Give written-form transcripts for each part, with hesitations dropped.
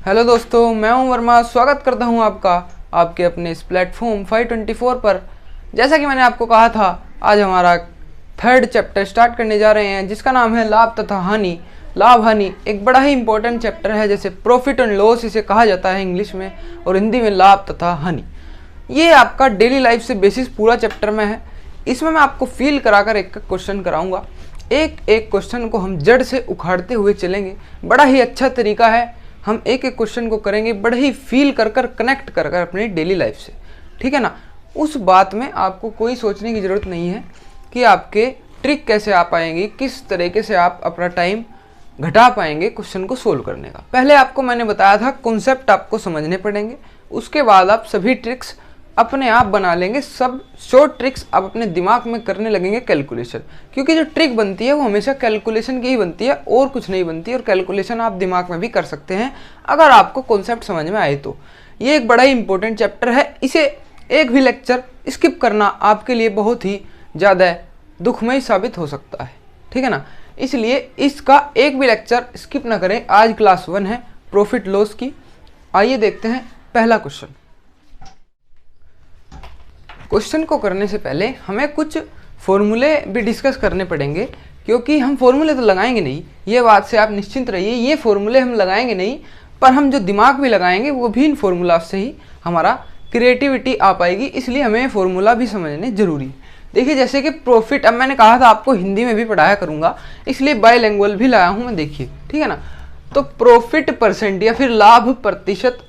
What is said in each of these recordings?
Hello दोस्तों, मैं हूं वर्मा। स्वागत करता हूं आपका आपके अपने इस प्लेटफॉर्म 524 पर। जैसा कि मैंने आपको कहा था, आज हमारा थर्ड चैप्टर स्टार्ट करने जा रहे हैं, जिसका नाम है लाभ तथा हानि। लाभ हानि एक बड़ा ही इंपॉर्टेंट चैप्टर है, जैसे प्रॉफिट एंड लॉस इसे कहा जाता है इंग्लिश में, और हिंदी में लाभ तथा हानि। ये आपका डेली लाइफ से बेसिस पूरा चैप्टर में है। इसमें मैं आपको फील कराकर एक क्वेश्चन कराऊंगा। एक एक क्वेश्चन को हम जड़ से उखाड़ते हुए चलेंगे। बड़ा ही अच्छा तरीका है, हम एक एक क्वेश्चन को करेंगे बड़े ही फील कर कनेक्ट कर अपनी डेली लाइफ से, ठीक है ना। उस बात में आपको कोई सोचने की ज़रूरत नहीं है कि आपके ट्रिक कैसे आ पाएंगी, किस तरीके से आप अपना टाइम घटा पाएंगे क्वेश्चन को सोल्व करने का। पहले आपको मैंने बताया था कॉन्सेप्ट आपको समझने पड़ेंगे, उसके बाद आप सभी ट्रिक्स अपने आप बना लेंगे। सब शॉर्ट ट्रिक्स आप अपने दिमाग में करने लगेंगे कैलकुलेशन, क्योंकि जो ट्रिक बनती है वो हमेशा कैलकुलेशन की ही बनती है और कुछ नहीं बनती है। और कैलकुलेशन आप दिमाग में भी कर सकते हैं अगर आपको कॉन्सेप्ट समझ में आए तो। ये एक बड़ा ही इंपॉर्टेंट चैप्टर है, इसे एक भी लेक्चर स्किप करना आपके लिए बहुत ही ज़्यादा दुखमय साबित हो सकता है, ठीक है ना। इसलिए इसका एक भी लेक्चर स्किप ना करें। आज क्लास 1 है प्रॉफिट लॉस की। आइए देखते हैं पहला क्वेश्चन। क्वेश्चन को करने से पहले हमें कुछ फॉर्मूले भी डिस्कस करने पड़ेंगे, क्योंकि हम फॉर्मूले तो लगाएंगे नहीं, ये बात से आप निश्चिंत रहिए। ये फॉर्मूले हम लगाएंगे नहीं, पर हम जो दिमाग भी लगाएंगे वो भी इन फॉर्मूला से ही हमारा क्रिएटिविटी आ पाएगी। इसलिए हमें फॉर्मूला भी समझने जरूरी है। देखिए, जैसे कि प्रॉफिट, अब मैंने कहा था आपको हिंदी में भी पढ़ाया करूँगा, इसलिए बाइलिंगुअल भी लाया हूँ मैं, देखिए, ठीक है ना। तो प्रॉफिट परसेंट या फिर लाभ प्रतिशत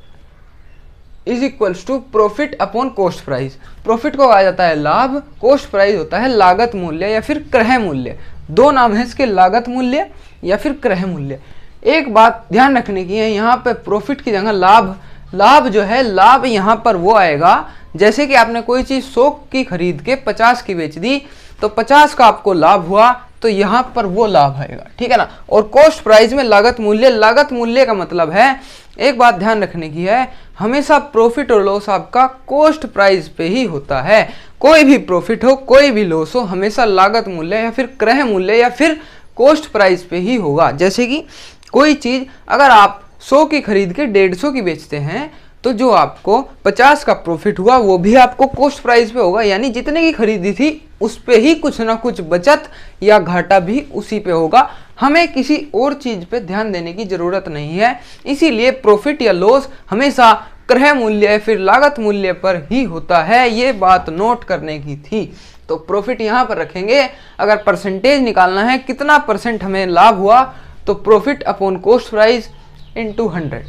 is equals to profit upon cost price. Profit को कहा जाता है लाभ, कॉस्ट प्राइस होता है लागत मूल्य या फिर क्रय मूल्य। दो नाम है इसके, लागत मूल्य या फिर क्रय मूल्य। एक बात ध्यान रखने की है, यहाँ पे प्रॉफिट की जगह लाभ। लाभ जो है, लाभ यहाँ पर वो आएगा जैसे कि आपने कोई चीज 100 की खरीद के 50 की बेच दी, तो 50 का आपको लाभ हुआ, तो यहाँ पर वो लाभ आएगा, ठीक है ना। और कॉस्ट प्राइस में लागत मूल्य। लागत मूल्य का मतलब है, एक बात ध्यान रखने की है, हमेशा प्रॉफिट और लॉस आपका कॉस्ट प्राइस पे ही होता है। कोई भी प्रॉफिट हो, कोई भी लॉस हो, हमेशा लागत मूल्य या फिर क्रय मूल्य या फिर कॉस्ट प्राइस पे ही होगा। जैसे कि कोई चीज अगर आप 100 की खरीद के 150 की बेचते हैं, तो जो आपको 50 का प्रॉफिट हुआ वो भी आपको कॉस्ट प्राइस पे होगा, यानी जितने की खरीदी थी उस पे ही कुछ ना कुछ बचत या घाटा भी उसी पे होगा। हमें किसी और चीज पे ध्यान देने की जरूरत नहीं है। इसीलिए प्रॉफिट या लॉस हमेशा क्रय मूल्य या फिर लागत मूल्य पर ही होता है। ये बात नोट करने की थी। तो प्रॉफिट यहाँ पर रखेंगे। अगर परसेंटेज निकालना है कितना परसेंट हमें लाभ हुआ, तो profit upon cost price into 100,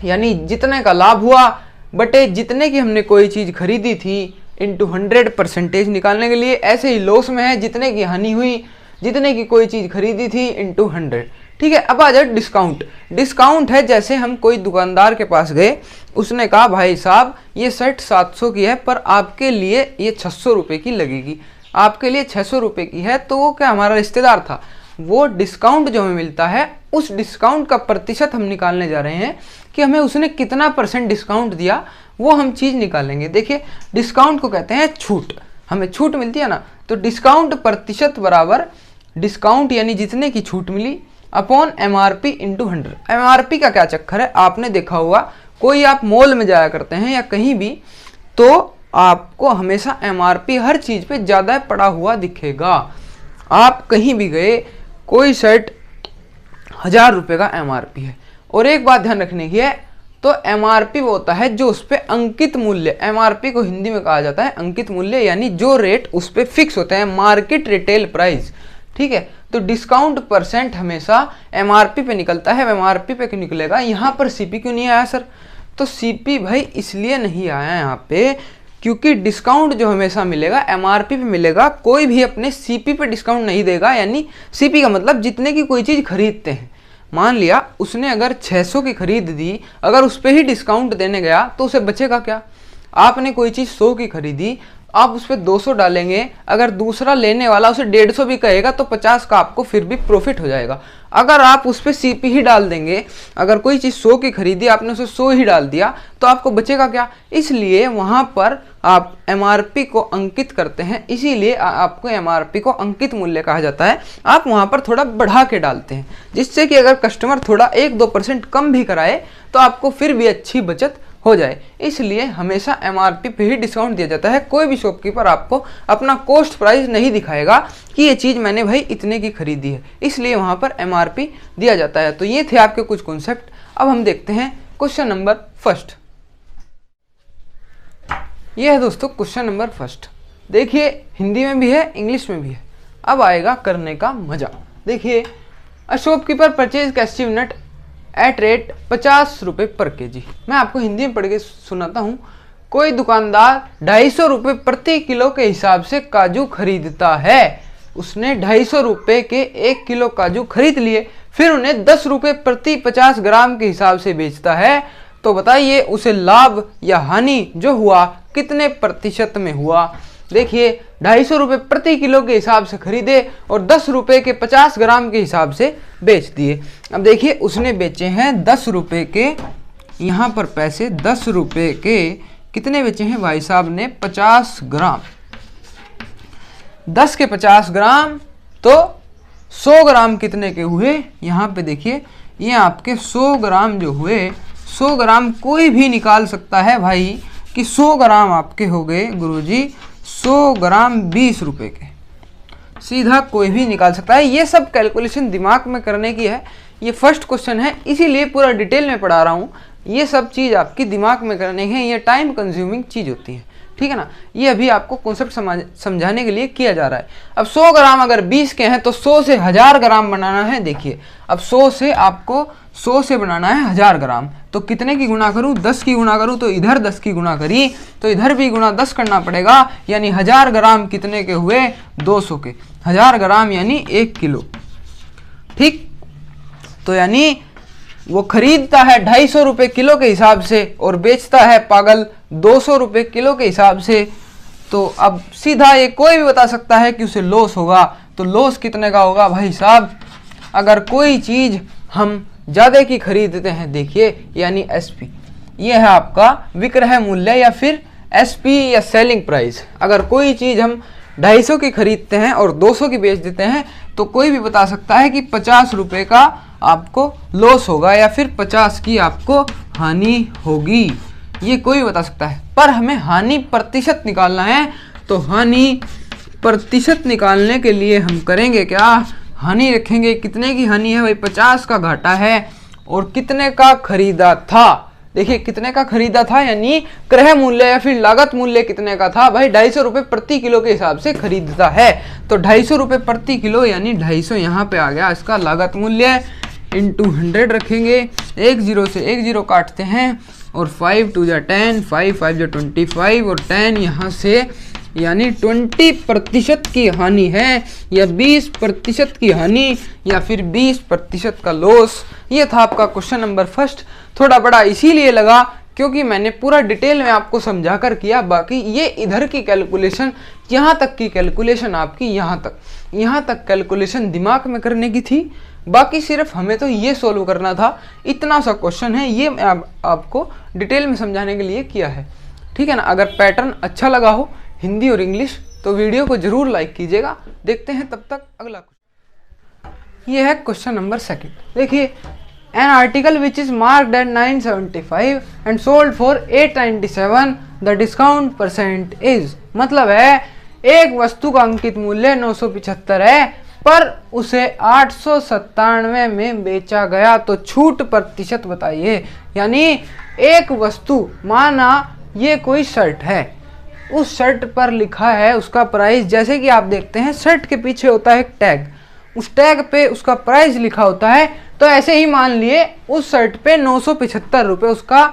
यानी जितने का लाभ हुआ बटे जितने की हमने कोई चीज खरीदी थी इंटू 100 परसेंटेज निकालने के लिए। ऐसे ही लॉस में है, जितने की हानि हुई, जितने की कोई चीज खरीदी थी इंटू 100, ठीक है। अब आ जाए डिस्काउंट। डिस्काउंट है जैसे हम कोई दुकानदार के पास गए, उसने कहा भाई साहब ये शर्ट 700 की है, पर आपके लिए ये 600 रुपये की लगेगी, आपके लिए 600 रुपये की है। तो वो क्या, हमारा रिश्तेदार था, वो डिस्काउंट जो हमें मिलता है उस डिस्काउंट का प्रतिशत हम निकालने जा रहे हैं कि हमें उसने कितना परसेंट डिस्काउंट दिया, वो हम चीज निकालेंगे। देखिए, डिस्काउंट को कहते हैं छूट। हमें छूट मिलती है ना, तो डिस्काउंट प्रतिशत बराबर डिस्काउंट यानी जितने की छूट मिली अपॉन एमआरपी इंटू 100। एमआरपी का क्या चक्कर है, आपने देखा होगा, कोई आप मॉल में जाया करते हैं या कहीं भी, तो आपको हमेशा एमआरपी हर चीज पे ज्यादा पड़ा हुआ दिखेगा। आप कहीं भी गए, कोई शर्ट 1000 रुपये का एमआरपी है, और एक बात ध्यान रखने की है, तो एमआरपी वो होता है जो उस पे अंकित मूल्य, एमआरपी को हिंदी में कहा जाता है अंकित मूल्य, यानी जो रेट उस पे फिक्स होते हैं, मार्केट रिटेल प्राइस, ठीक है। तो डिस्काउंट परसेंट हमेशा एमआरपी पे निकलता है। एमआरपी पे क्यों निकलेगा, यहाँ पर सीपी क्यों नहीं आया सर? तो सीपी भाई इसलिए नहीं आया यहाँ पे क्योंकि डिस्काउंट जो हमेशा मिलेगा एमआरपी पे मिलेगा। कोई भी अपने सीपी पे डिस्काउंट नहीं देगा, यानी सीपी का मतलब जितने की कोई चीज खरीदते हैं। मान लिया उसने अगर 600 की खरीद दी, अगर उस पर ही डिस्काउंट देने गया तो उसे बचेगा क्या? आपने कोई चीज 100 की खरीदी, आप उस पर 200 डालेंगे, अगर दूसरा लेने वाला उसे 150 भी कहेगा तो 50 का आपको फिर भी प्रॉफिट हो जाएगा। अगर आप उस पर सीपी ही डाल देंगे, अगर कोई चीज़ 100 की खरीदी, आपने उसे 100 ही डाल दिया, तो आपको बचेगा क्या? इसलिए वहाँ पर आप MRP को अंकित करते हैं, इसीलिए आपको MRP को अंकित मूल्य कहा जाता है। आप वहाँ पर थोड़ा बढ़ा के डालते हैं, जिससे कि अगर कस्टमर थोड़ा 1-2% कम भी कराए तो आपको फिर भी अच्छी बचत हो जाए। इसलिए हमेशा MRP पे ही डिस्काउंट दिया जाता है। कोई भी शॉपकीपर आपको अपना कॉस्ट प्राइस नहीं दिखाएगा कि ये चीज़ मैंने भाई इतने की खरीदी है, इसलिए वहाँ पर MRP दिया जाता है। तो ये थे आपके कुछ कॉन्सेप्ट। अब हम देखते हैं क्वेश्चन नंबर फर्स्ट। ये है दोस्तों क्वेश्चन नंबर फर्स्ट। देखिए हिंदी में भी है, इंग्लिश में भी है। अब आएगा करने का मजा। देखिए, a shopkeeper purchase cashew nut at rate 50 रुपये पर केजी। मैं आपको हिंदी में पढ़ के सुनाता हूँ। कोई दुकानदार 250 रुपये प्रति किलो के हिसाब से काजू खरीदता है। उसने 250 रुपये के 1 किलो काजू खरीद लिए, फिर उन्हें 10 रुपये प्रति 50 ग्राम के हिसाब से बेचता है। तो बताइए उसे लाभ या हानि जो हुआ कितने प्रतिशत में हुआ। देखिए 250 रुपये प्रति किलो के हिसाब से खरीदे और 10 रुपये के 50 ग्राम के हिसाब से बेच दिए। अब देखिए उसने बेचे हैं 10 रुपये के, यहाँ पर पैसे 10 रुपये के कितने बेचे हैं भाई साहब ने 50 ग्राम। 10 के 50 ग्राम तो 100 ग्राम कितने के हुए, यहाँ पे देखिए ये आपके 100 ग्राम जो हुए, 100 ग्राम कोई भी निकाल सकता है भाई कि 100 ग्राम आपके हो गए गुरुजी 100 ग्राम 20 रुपये के, सीधा कोई भी निकाल सकता है। ये सब कैलकुलेशन दिमाग में करने की है। ये फर्स्ट क्वेश्चन है, इसीलिए पूरा डिटेल में पढ़ा रहा हूँ। ये सब चीज़ आपकी दिमाग में करने की है, ये टाइम कंज्यूमिंग चीज़ होती है, ठीक है ना। ये अभी आपको कॉन्सेप्ट समझाने के लिए किया जा रहा है। अब 100 ग्राम अगर 20 के हैं तो 100 से 1000 ग्राम बनाना है। देखिए अब 100 से आपको 100 से बनाना है 1000 ग्राम, तो कितने की गुणा करूं, 10 की गुणा करूं, तो इधर 10 की गुणा करी तो इधर भी गुणा 10 करना पड़ेगा। यानी 1000 ग्राम कितने के हुए 200 के, 1000 ग्राम यानी 1 किलो, ठीक। तो यानी वो खरीदता है 250 रुपये किलो के हिसाब से और बेचता है पागल 200 रुपये किलो के हिसाब से। तो अब सीधा ये कोई भी बता सकता है कि उसे लॉस होगा। तो लॉस कितने का होगा भाई साहब, अगर कोई चीज़ हम ज़्यादा की खरीदते हैं, देखिए यानी SP, ये है आपका विक्रय मूल्य या फिर SP या सेलिंग प्राइस। अगर कोई चीज़ हम 250 की खरीदते हैं और 200 की बेच देते हैं तो कोई भी बता सकता है कि 50 रुपये का आपको लॉस होगा या फिर 50 की आपको हानि होगी, ये कोई बता सकता है। पर हमें हानि प्रतिशत निकालना है, तो हानि प्रतिशत निकालने के लिए हम करेंगे क्या, हानि रखेंगे। कितने की हानि है भाई, 50 का घाटा है और कितने का खरीदा था। देखिए कितने का खरीदा था यानी क्रय मूल्य या फिर लागत मूल्य कितने का था भाई, 250 रुपये प्रति किलो के हिसाब से खरीदता है। तो 250 रुपये प्रति किलो यानी 250 यहाँ पे आ गया इसका लागत मूल्य, इंटू 100 रखेंगे। 1 0 से 1 0 काटते हैं और 5 2 जा 10, 5 5 जा 25 और 10 यहाँ से, यानी 20% की हानि है या 20% की हानि या फिर 20% का लॉस। ये था आपका क्वेश्चन नंबर फर्स्ट। थोड़ा बड़ा इसीलिए लगा क्योंकि मैंने पूरा डिटेल में आपको समझा कर किया। बाकी ये इधर की कैलकुलेशन, यहाँ तक की कैलकुलेशन आपकी यहाँ तक कैलकुलेशन दिमाग में करने की थी। बाकी सिर्फ हमें तो ये सोल्व करना था, इतना सा क्वेश्चन है, ये मैं आपको डिटेल में समझाने के लिए किया है, ठीक है ना। अगर पैटर्न अच्छा लगा हो हिंदी और इंग्लिश तो वीडियो को जरूर लाइक कीजिएगा। देखते हैं तब तक अगला क्वेश्चन। ये है क्वेश्चन नंबर सेकंड। देखिए, an article which is marked at 975 and sold for 897, the discount percent is, मतलब है एक वस्तु का अंकित मूल्य 975 है पर उसे 897 में बेचा गया, तो छूट प्रतिशत बताइए। यानी एक वस्तु, माना ये कोई शर्ट है, उस शर्ट पर लिखा है उसका प्राइस, जैसे कि आप देखते हैं शर्ट के पीछे होता है एक टैग, उस टैग पे उसका प्राइस लिखा होता है। तो ऐसे ही मान लिए उस शर्ट पे 975 रुपये उसका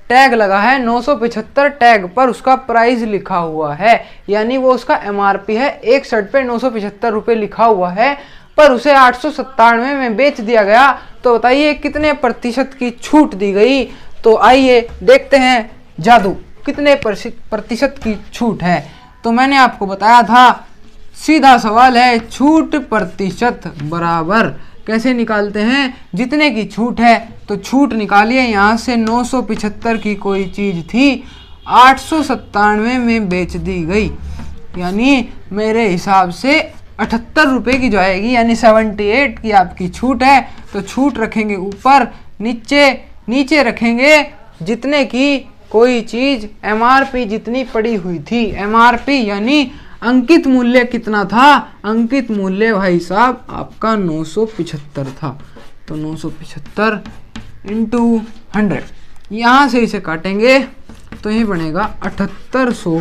टैग लगा है, 975 टैग पर उसका प्राइस लिखा हुआ है, यानी वो उसका MRP है। एक शर्ट पे 975 रुपये लिखा हुआ है पर उसे 897 में बेच दिया गया, तो बताइए कितने प्रतिशत की छूट दी गई। तो आइए देखते हैं जादू, कितने प्रतिशत की छूट है। तो मैंने आपको बताया था, सीधा सवाल है, छूट प्रतिशत बराबर कैसे निकालते हैं, जितने की छूट है तो छूट निकालिए। यहाँ से 975 की कोई चीज़ थी 897 में बेच दी गई, यानी मेरे हिसाब से 78 रुपये की जो आएगी, यानी 78 की आपकी छूट है। तो छूट रखेंगे ऊपर, नीचे रखेंगे जितने की कोई चीज MRP जितनी पड़ी हुई थी। MRP यानी अंकित मूल्य कितना था? अंकित मूल्य भाई साहब आपका 975 था। तो 975 इंटू 100, यहाँ से इसे काटेंगे तो ये बनेगा 7800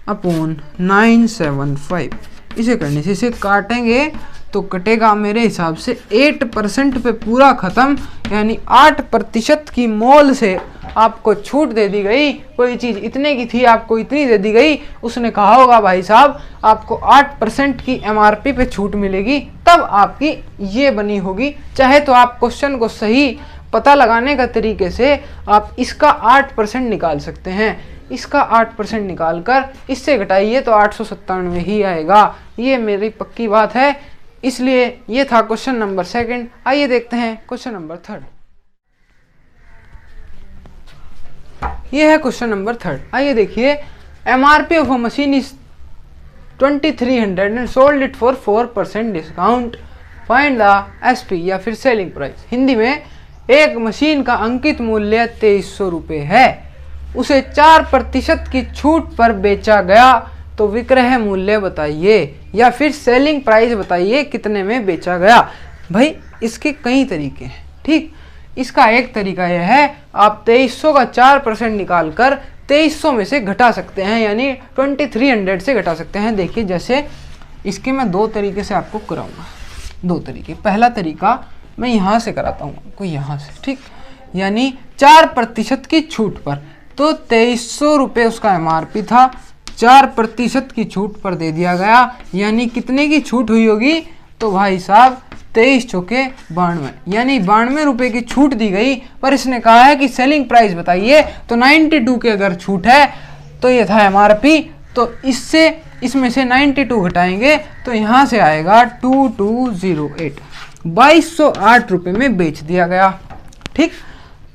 अपॉन 975। इसे करने से इसे काटेंगे तो कटेगा मेरे हिसाब से 8% पे पूरा खत्म, यानी 8% की मोल से आपको छूट दे दी गई। कोई चीज़ इतने की थी, आपको इतनी दे दी गई। उसने कहा होगा भाई साहब आपको 8% की MRP पे छूट मिलेगी, तब आपकी ये बनी होगी। चाहे तो आप क्वेश्चन को सही पता लगाने का तरीके से आप इसका 8% निकाल सकते हैं। इसका 8% निकाल कर इससे घटाइए तो 897 ही आएगा। ये मेरी पक्की बात है। इसलिए ये था क्वेश्चन नंबर 2। आइए देखते हैं क्वेश्चन नंबर 3। ये है क्वेश्चन नंबर 3। आइए देखिए, MRP of a machine is 2300 and sold it for 4% discount, find the SP या फिर सेलिंग प्राइस। हिंदी में, एक मशीन का अंकित मूल्य 2300 रुपये है, उसे 4% की छूट पर बेचा गया, तो विक्रय मूल्य बताइए या फिर सेलिंग प्राइस बताइए कितने में बेचा गया। भाई इसके कई तरीके हैं, ठीक। इसका एक तरीका यह है, आप 2300 का 4% निकाल कर 2300 में से घटा सकते हैं, यानी 2300 से घटा सकते हैं। देखिए जैसे इसके मैं 2 तरीके से आपको कराऊंगा, 2 तरीके। पहला तरीका मैं यहाँ से कराता हूँ आपको, यहाँ से, ठीक। यानी 4% की छूट पर, तो 2300 रुपये उसका MRP था, 4% की छूट पर दे दिया गया, यानी कितने की छूट हुई होगी? तो भाई साहब 23 चौके 92, यानी 92 रुपये की छूट दी गई। पर इसने कहा है कि सेलिंग प्राइस बताइए, तो 92 की अगर छूट है तो ये था MRP, तो इसमें से 92 घटाएंगे तो यहाँ से आएगा 2208, 2208 रुपये में बेच दिया गया, ठीक।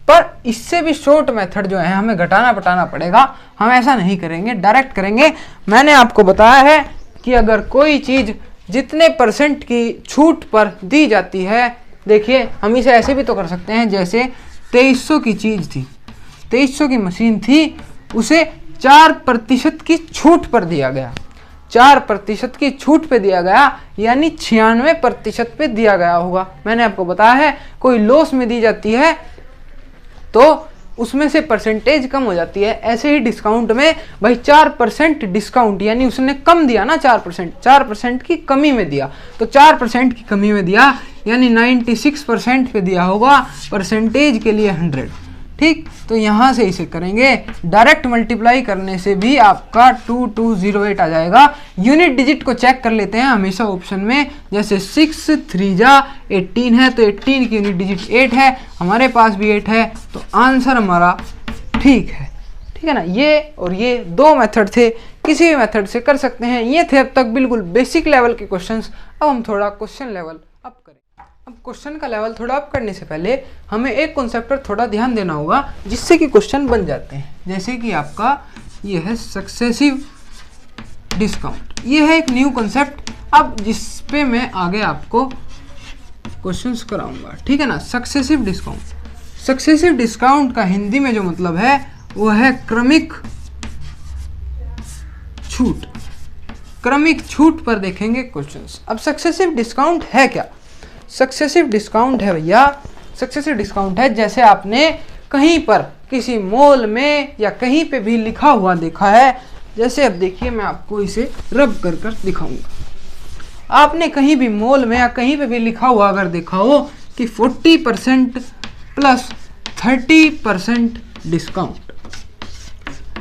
पर इससे भी शॉर्ट मेथड जो है, हमें घटाना पटाना पड़ेगा। हम ऐसा नहीं करेंगे, डायरेक्ट करेंगे। मैंने आपको बताया है कि अगर कोई चीज़ जितने % की छूट पर दी जाती है, देखिए हम इसे ऐसे भी तो कर सकते हैं, जैसे 2300 की चीज़ थी, 2300 की मशीन थी, उसे 4% की छूट पर दिया गया, 4% की छूट पे दिया गया, यानी 96% पे दिया गया होगा। मैंने आपको बताया है, कोई लॉस में दी जाती है तो उसमें से परसेंटेज कम हो जाती है। ऐसे ही डिस्काउंट में भाई 4% डिस्काउंट, यानी उसने कम दिया ना, 4% की कमी में दिया, तो 4% की कमी में दिया, यानी 96% पे दिया होगा, परसेंटेज के लिए 100, ठीक। तो यहाँ से इसे करेंगे, डायरेक्ट मल्टीप्लाई करने से भी आपका 2208 आ जाएगा। यूनिट डिजिट को चेक कर लेते हैं हमेशा ऑप्शन में, जैसे 6 3 जा 18 है, तो 18 की यूनिट डिजिट 8 है, हमारे पास भी 8 है, तो आंसर हमारा ठीक है, ठीक है ना। ये और ये 2 मेथड थे, किसी भी मेथड से कर सकते हैं। ये थे अब तक बिल्कुल बेसिक लेवल के क्वेश्चंस। अब हम थोड़ा क्वेश्चन लेवल अप करें। अब क्वेश्चन का लेवल थोड़ा अप करने से पहले हमें एक कॉन्सेप्ट पर थोड़ा ध्यान देना होगा, जिससे कि क्वेश्चन बन जाते हैं। जैसे कि आपका ये है सक्सेसिव डिस्काउंट, ये है एक न्यू कॉन्सेप्ट, अब जिस पे मैं आगे आपको क्वेश्चंस कराऊंगा, ठीक है ना। सक्सेसिव डिस्काउंट, सक्सेसिव डिस्काउंट का हिंदी में जो मतलब है वो है क्रमिक छूट। क्रमिक छूट पर देखेंगे क्वेश्चंस। अब सक्सेसिव डिस्काउंट है क्या? सक्सेसिव डिस्काउंट है भैया, सक्सेसिव डिस्काउंट है जैसे आपने कहीं पर किसी मॉल में या कहीं पे भी लिखा हुआ देखा है। जैसे अब देखिए मैं आपको इसे रब कर कर दिखाऊंगा। आपने कहीं भी मॉल में या कहीं पे भी लिखा हुआ अगर देखा हो कि 40% प्लस 30% डिस्काउंट,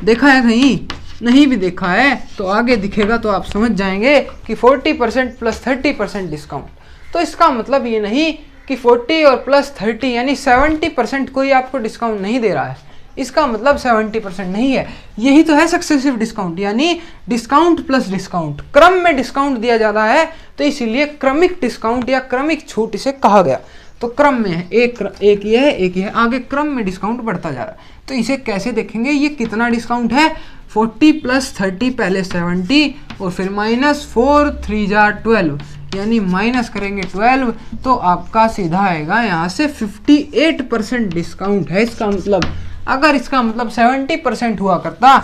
देखा है कहीं? नहीं भी देखा है तो आगे दिखेगा तो आप समझ जाएंगे कि 40% प्लस 30% डिस्काउंट। तो इसका मतलब ये नहीं कि 40 और प्लस 30 यानी 70% कोई आपको डिस्काउंट नहीं दे रहा है, इसका मतलब 70% नहीं है। यही तो है सक्सेसिव डिस्काउंट, यानी डिस्काउंट प्लस डिस्काउंट, क्रम में डिस्काउंट दिया जा रहा है, तो इसीलिए क्रमिक डिस्काउंट या क्रमिक छूट इसे कहा गया। तो क्रम में है, एक ये है, एक ये है, आगे क्रम में डिस्काउंट बढ़ता जा रहा है। तो इसे कैसे देखेंगे, ये कितना डिस्काउंट है, 40 + 30 पहले 70 और फिर -4 3 जा 12, यानी माइनस करेंगे 12 तो आपका सीधा आएगा यहाँ से 58% डिस्काउंट है। इसका मतलब अगर इसका मतलब 70% हुआ करता,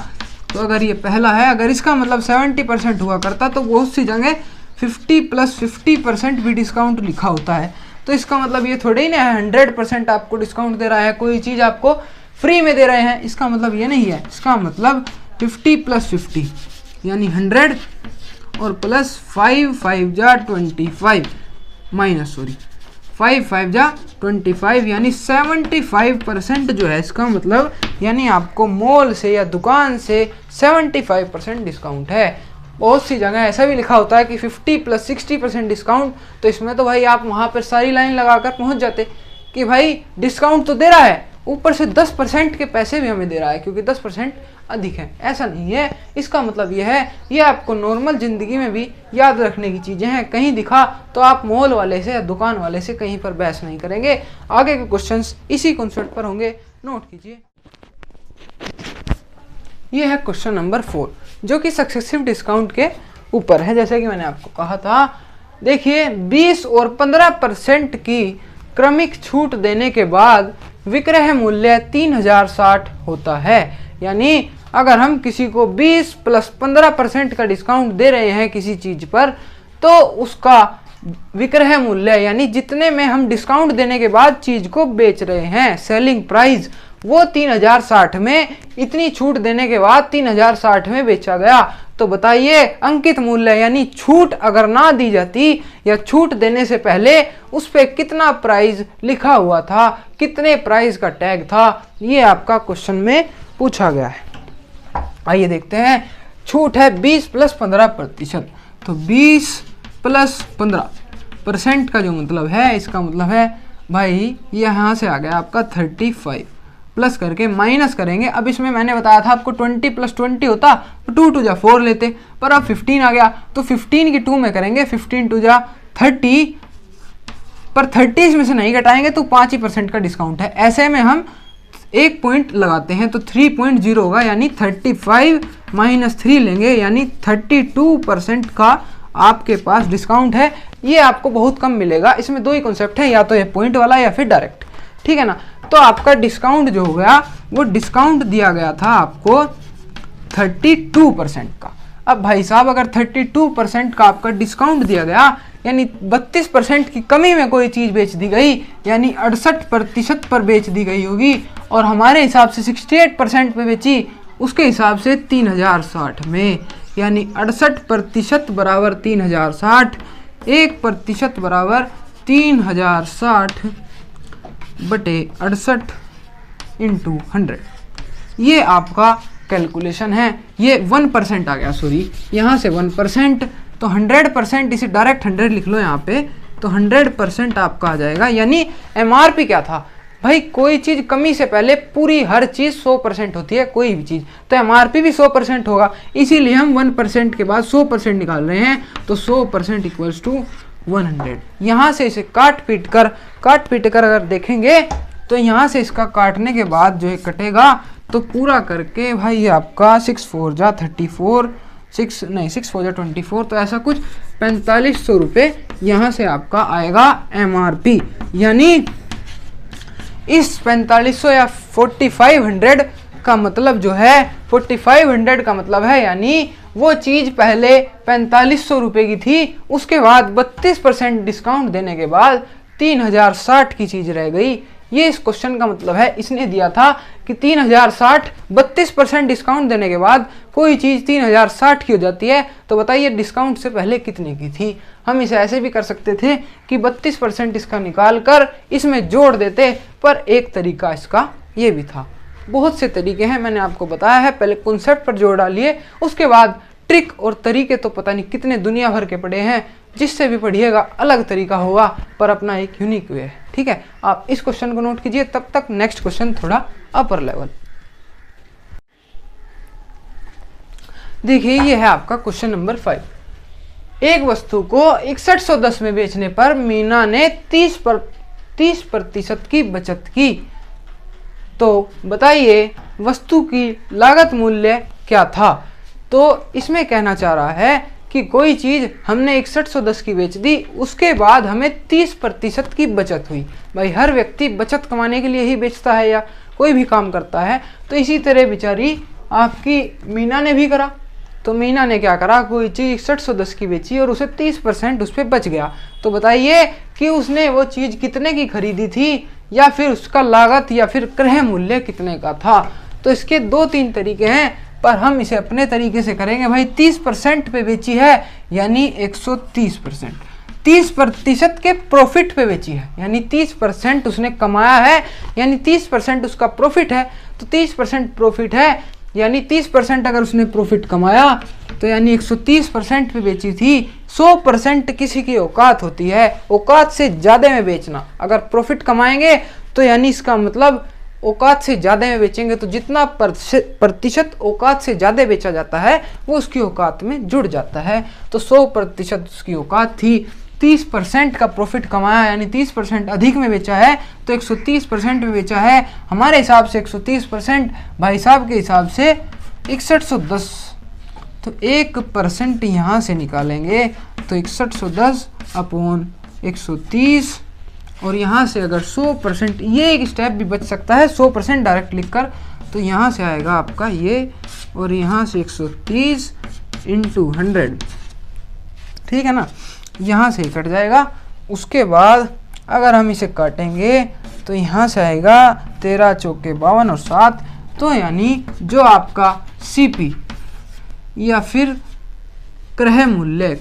तो अगर ये पहला है, अगर इसका मतलब 70% हुआ करता तो बहुत सी जगह 50 + 50% भी डिस्काउंट लिखा होता है। तो इसका मतलब ये थोड़ी ही ना है 100% आपको डिस्काउंट दे रहा है, कोई चीज़ आपको फ्री में दे रहे हैं, इसका मतलब ये नहीं है। इसका मतलब 50 + 50 यानी 100 और प्लस 5 5 जा 25 माइनस 5 5 जा 25 यानी 75% जो है इसका मतलब, यानी आपको मॉल से या दुकान से 75% डिस्काउंट है। बहुत सी जगह ऐसा भी लिखा होता है कि 50 + 60% डिस्काउंट, तो इसमें तो भाई आप वहाँ पर सारी लाइन लगाकर पहुँच जाते कि भाई डिस्काउंट तो दे रहा है, ऊपर से 10% के पैसे भी हमें दे रहा है क्योंकि 10% अधिक है। ऐसा नहीं है, इसका मतलब यह है, ये आपको नॉर्मल ज़िंदगी में भी याद रखने की चीज़ें हैं। कहीं दिखा तो आप मॉल वाले से या दुकान वाले से कहीं पर बहस नहीं करेंगे। आगे के क्वेश्चंस इसी कॉन्सेप्ट पर होंगे, नोट कीजिए। ये है क्वेश्चन नंबर 4 जो कि सक्सेसिव डिस्काउंट के ऊपर है। जैसे कि मैंने आपको कहा था, देखिए 20 और 15% की क्रमिक छूट देने के बाद विक्रय मूल्य 3060 होता है। यानी अगर हम किसी को 20 + 15% का डिस्काउंट दे रहे हैं किसी चीज़ पर, तो उसका विक्रय मूल्य यानी जितने में हम डिस्काउंट देने के बाद चीज़ को बेच रहे हैं, सेलिंग प्राइस, वो 3060 में, इतनी छूट देने के बाद 3060 में बेचा गया। तो बताइए अंकित मूल्य यानी छूट अगर ना दी जाती या छूट देने से पहले उस पर कितना प्राइस लिखा हुआ था, कितने प्राइस का टैग था, ये आपका क्वेश्चन में पूछा गया है। आइए देखते हैं। छूट है 20 + 15%, तो 20 + 15% का जो मतलब है, इसका मतलब है भाई यहाँ से आ गया आपका 35 प्लस करके माइनस करेंगे। अब इसमें मैंने बताया था आपको 20 + 20 होता तो 2 2 जा 4 लेते, पर अब 15 आ गया तो 15 की 2 में करेंगे, 15 2 जा 30, पर 30 इसमें से नहीं घटाएंगे तो 5% का डिस्काउंट है। ऐसे में हम एक पॉइंट लगाते हैं तो 3.0 होगा, यानी 35 - 3 लेंगे, यानी 32% का आपके पास डिस्काउंट है। ये आपको बहुत कम मिलेगा। इसमें दो ही कॉन्सेप्ट है, या तो ये पॉइंट वाला या फिर डायरेक्ट, ठीक है ना। तो आपका डिस्काउंट जो हो गया, वो डिस्काउंट दिया गया था आपको 32% का। अब भाई साहब अगर 32% का आपका डिस्काउंट दिया गया, यानी 32% की कमी में कोई चीज़ बेच दी गई, यानी 68% पर बेच दी गई होगी, और हमारे हिसाब से 68% पे बेची, उसके हिसाब से 3060 में, यानी 68% बराबर 3060, 1% बराबर 3060 बटे 68 × 100। ये आपका कैलकुलेशन है। ये 1% आ गया, सॉरी यहाँ से 1%, तो 100% इसे डायरेक्ट 100 लिख लो यहाँ पे, तो 100% आपका आ जाएगा। यानी MRP क्या था भाई, कोई चीज़ कमी से पहले पूरी हर चीज़ 100% होती है, कोई भी चीज़, तो MRP भी 100% होगा। इसीलिए हम 1% के बाद 100% निकाल रहे हैं, तो 100% = 100। यहाँ से इसे काट पीट कर अगर देखेंगे तो यहाँ से इसका काटने के बाद जो है कटेगा, तो पूरा करके भाई ये आपका 6 4 जा 34, 6 4 जा 24, तो ऐसा कुछ 4500 रुपये यहाँ से आपका आएगा MRP। यानी इस 4500 या 4500 का मतलब जो है, 4500 का मतलब है, यानी वो चीज़ पहले 4500 रुपये की थी, उसके बाद 32% डिस्काउंट देने के बाद 3060 की चीज़ रह गई। ये इस क्वेश्चन का मतलब है। इसने दिया था कि 3060 32% डिस्काउंट देने के बाद कोई चीज़ 3060 की हो जाती है, तो बताइए डिस्काउंट से पहले कितने की थी। हम इसे ऐसे भी कर सकते थे कि 32% इसका निकाल कर इसमें जोड़ देते, पर एक तरीका इसका ये भी था। बहुत से तरीके हैं, मैंने आपको बताया है। पहले कॉन्सेप्ट पर जोड़ डालिए, उसके बाद ट्रिक और तरीके तो पता नहीं कितने दुनिया भर के पड़े हैं, जिससे भी पढ़िएगा अलग तरीका होगा, पर अपना एक यूनिक वे है, ठीक है। आप इस क्वेश्चन को नोट कीजिए। तब तक नेक्स्ट क्वेश्चन थोड़ा अपर लेवल। देखिए ये है आपका क्वेश्चन नंबर 5। एक वस्तु को 6110 में बेचने पर मीना ने 30% की बचत की। तो बताइए वस्तु की लागत मूल्य क्या था। तो इसमें कहना चाह रहा है कि कोई चीज़ हमने 6110 की बेच दी, उसके बाद हमें 30% की बचत हुई। भाई हर व्यक्ति बचत कमाने के लिए ही बेचता है या कोई भी काम करता है। तो इसी तरह बेचारी आपकी मीना ने भी करा। तो मीना ने क्या करा, कोई चीज़ 6110 की बेची और उसे 30% उस पर बच गया। तो बताइए कि उसने वो चीज़ कितने की खरीदी थी, या फिर उसका लागत या फिर क्रय मूल्य कितने का था। तो इसके 2-3 तरीके हैं, पर हम इसे अपने तरीके से करेंगे। भाई 30% पे बेची है यानी 130%, 30% के प्रॉफिट पे बेची है यानी 30% उसने कमाया है, यानी 30% उसका प्रॉफिट है। तो 30% प्रॉफिट है यानी 30% अगर उसने प्रॉफिट कमाया तो यानी 130% पे बेची थी। 100% किसी की औकात होती है, औकात से ज़्यादा में बेचना। अगर प्रॉफिट कमाएंगे तो यानी इसका मतलब औकात से ज़्यादा में बेचेंगे, तो जितना प्रतिशत औकात से ज़्यादा बेचा जाता है वो उसकी औकात में जुड़ जाता है। तो 100% उसकी औकात थी, 30% का प्रॉफिट कमाया यानी 30% अधिक में बेचा है, तो 130% में बेचा है। हमारे हिसाब से 130%, भाई साहब के हिसाब से 6110। तो 1% यहाँ से निकालेंगे तो 6110 अपॉन 130, और यहाँ से अगर 100%, ये एक स्टेप भी बच सकता है 100% डायरेक्ट लिखकर। तो यहाँ से आएगा आपका ये, और यहाँ से 130 इंटू 100, ठीक है ना, यहाँ से कट जाएगा। उसके बाद अगर हम इसे काटेंगे तो यहाँ से आएगा 13 चौके 52 और 7। तो यानी जो आपका सीपी या फिर क्रय मूल्य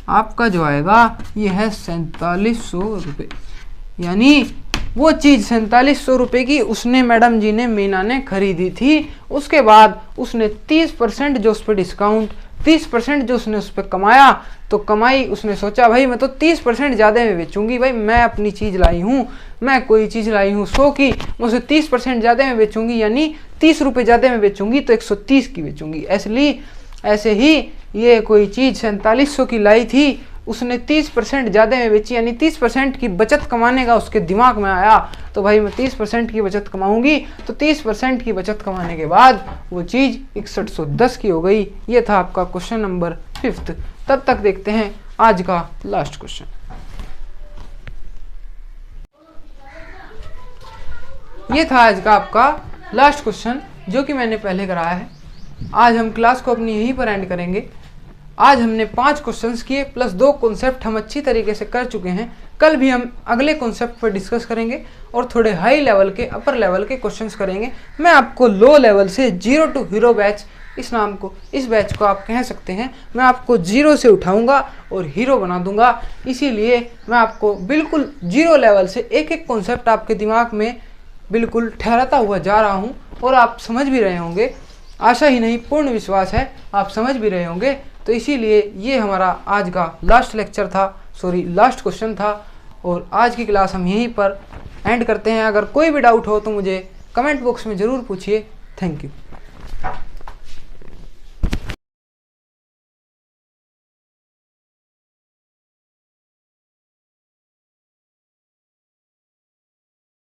आपका जो आएगा ये है 4700 रुपये। यानी वो चीज़ 4700 रुपये की उसने, मैडम जी ने, मीना ने खरीदी थी। उसके बाद उसने 30% जो उस पर डिस्काउंट, 30% जो उसने उस पर कमाया, तो कमाई उसने सोचा भाई मैं तो 30% ज़्यादा में बेचूंगी। भाई मैं अपनी चीज़ लाई हूँ, मैं कोई चीज़ लाई हूँ 100 की, मैं उसे 30% ज़्यादा में बेचूंगी, यानी 30 रुपये ज़्यादा में बेचूंगी तो 130 की बेचूंगी। ऐसे ही ये कोई चीज़ 4700 की लाई थी, उसने 30% ज़्यादा में बेची, यानी 30% की बचत कमाने का उसके दिमाग में आया। तो भाई मैं 30% की बचत कमाऊंगी, तो 30% की बचत कमाने के बाद वो चीज़ 6110 की हो गई। ये था आपका क्वेश्चन नंबर 5। तब तक देखते हैं आज का लास्ट क्वेश्चन। ये था आज का आपका लास्ट क्वेश्चन जो कि मैंने पहले कराया है। आज हम क्लास को अपनी यहीं पर एंड करेंगे। आज हमने 5 क्वेश्चंस किए प्लस 2 कॉन्सेप्ट हम अच्छी तरीके से कर चुके हैं। कल भी हम अगले कॉन्सेप्ट पर डिस्कस करेंगे और थोड़े हाई लेवल के, अपर लेवल के क्वेश्चंस करेंगे। मैं आपको लो लेवल से जीरो टू हीरो बैच, इस बैच को आप कह सकते हैं, मैं आपको जीरो से उठाऊंगा और हीरो बना दूंगा। इसीलिए मैं आपको बिल्कुल जीरो लेवल से एक एक कॉन्सेप्ट आपके दिमाग में बिल्कुल ठहराता हुआ जा रहा हूँ, और आप समझ भी रहे होंगे। आशा ही नहीं, पूर्ण विश्वास है आप समझ भी रहे होंगे। तो इसीलिए ये हमारा आज का लास्ट क्वेश्चन था, और आज की क्लास हम यहीं पर एंड करते हैं। अगर कोई भी डाउट हो तो मुझे कमेंट बॉक्स में ज़रूर पूछिए। Thank you.